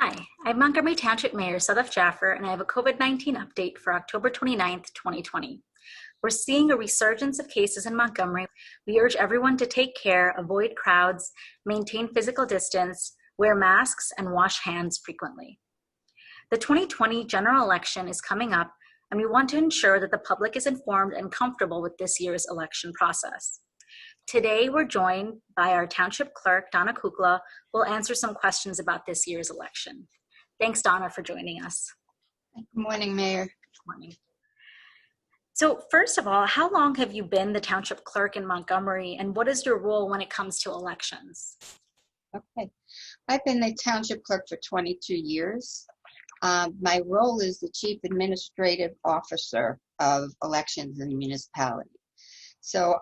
Hi, I'm Montgomery Township Mayor Sadaf Jaffer, and I have a COVID-19 update for October 29th, 2020. We're seeing a resurgence of cases in Montgomery. We urge everyone to take care, avoid crowds, maintain physical distance, wear masks, and wash hands frequently. The 2020 general election is coming up, and we want to ensure that the public is informed and comfortable with this year's election process. Today, we're joined by our Township Clerk, Donna Kukla, who will answer some questions about this year's election. Thanks, Donna, for joining us. Good morning, Mayor. Good morning. So first of all, how long have you been the Township Clerk in Montgomery, and what is your role when it comes to elections? Okay. I've been the Township Clerk for 22 years. My role is the Chief Administrative Officer of Elections in the municipality. So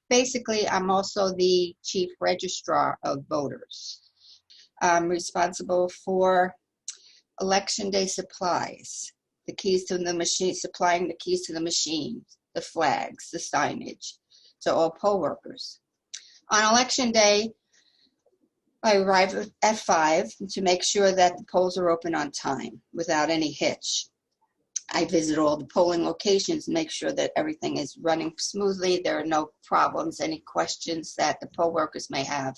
basically, I'm also the Chief Registrar of Voters. I'm responsible for Election Day supplies, the keys to the machine, supplying the keys to the machines, the flags, the signage to all poll workers. On Election Day, I arrive at 5 to make sure that the polls are open on time without any hitch. I visit all the polling locations and make sure that everything is running smoothly. There are no problems, any questions that the poll workers may have.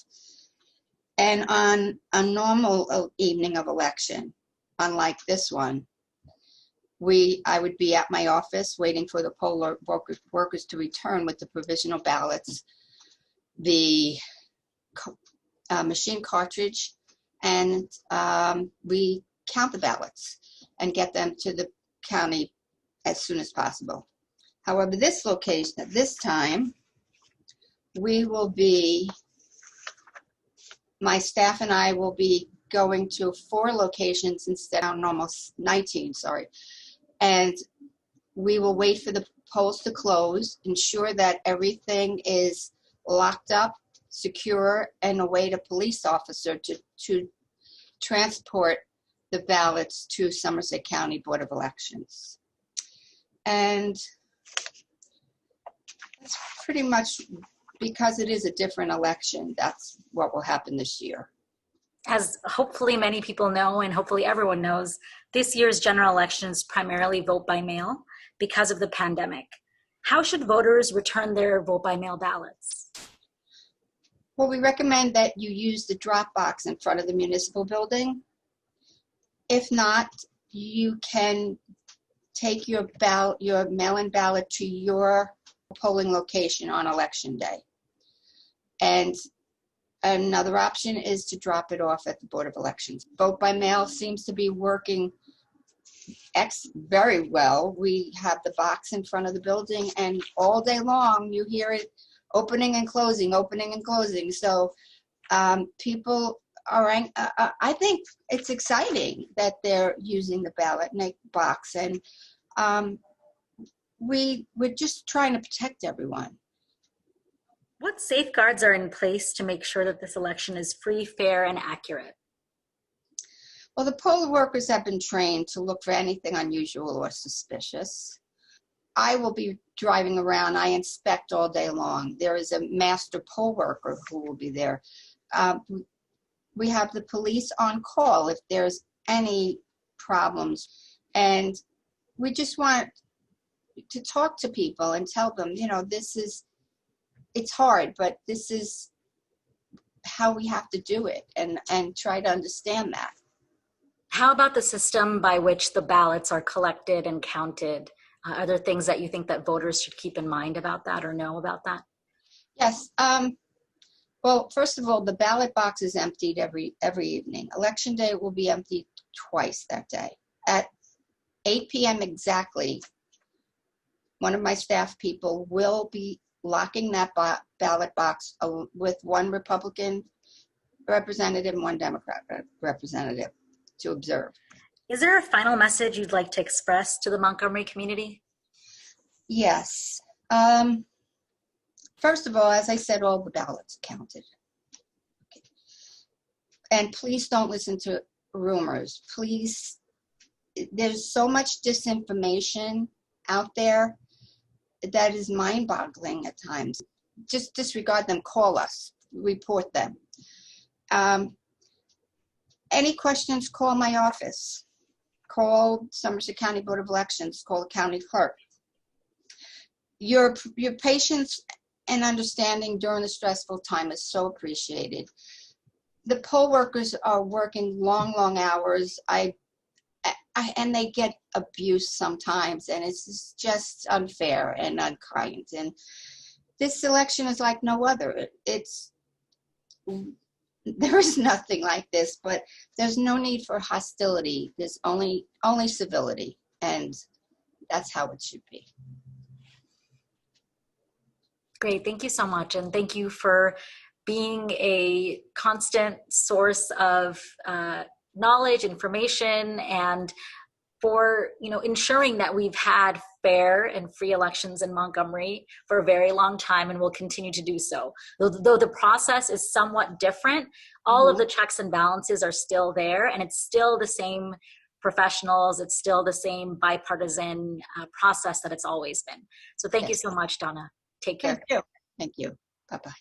And on a normal evening of election, unlike this one, I would be at my office waiting for the poll workers to return with the provisional ballots, the machine cartridge, and we count the ballots and get them to the county as soon as possible. However, this location, at this time, my staff and I will be going to 4 locations instead of almost 19, sorry. And we will wait for the polls to close, ensure that everything is locked up, secure, and await a police officer to transport the ballots to Somerset County Board of Elections. And that's pretty much, because it is a different election, that's what will happen this year. As hopefully many people know, and hopefully everyone knows, this year's general elections primarily vote by mail because of the pandemic. How should voters return their vote by mail ballots? Well, we recommend that you use the drop box in front of the municipal building. If not, you can take your mail-in ballot to your polling location on Election Day. And another option is to drop it off at the Board of Elections. Vote by mail seems to be working very well. We have the box in front of the building, and all day long you hear it opening and closing, opening and closing. So people are, I think it's exciting that they're using the ballot box, and we're just trying to protect everyone. What safeguards are in place to make sure that this election is free, fair, and accurate? Well, the poll workers have been trained to look for anything unusual or suspicious. I will be driving around. I inspect all day long. There is a master poll worker who will be there. We have the police on call if there's any problems. And we just want to talk to people and tell them, it's hard, but this is how we have to do it, and try to understand that. How about the system by which the ballots are collected and counted? Are there things that you think that voters should keep in mind about that or know about that? Yes. Well, first of all, the ballot box is emptied every evening. Election Day will be emptied twice that day. At 8 p.m. exactly, one of my staff people will be locking that ballot box with one Republican representative and one Democrat representative to observe. Is there a final message you'd like to express to the Montgomery community? Yes. First of all, as I said, all the ballots counted. Okay. And please don't listen to rumors. Please, there's so much disinformation out there that is mind-boggling at times. Just disregard them, call us, report them. Any questions, call my office. Call Somerset County Board of Elections, call the county clerk. Your patience and understanding during the stressful time is so appreciated. The poll workers are working long hours. And they get abused sometimes, and it's just unfair and unkind. And this election is like no other. There is nothing like this, but there's no need for hostility. There's only civility, and that's how it should be. Great, thank you so much, and thank you for being a constant source of knowledge, information, and for ensuring that we've had fair and free elections in Montgomery for a very long time, and will continue to do so. Though the process is somewhat different, all of the checks and balances are still there, and it's still the same professionals, it's still the same bipartisan process that it's always been. So thank you so much, Donna. Take care. Thank you. Thank you. Bye-bye.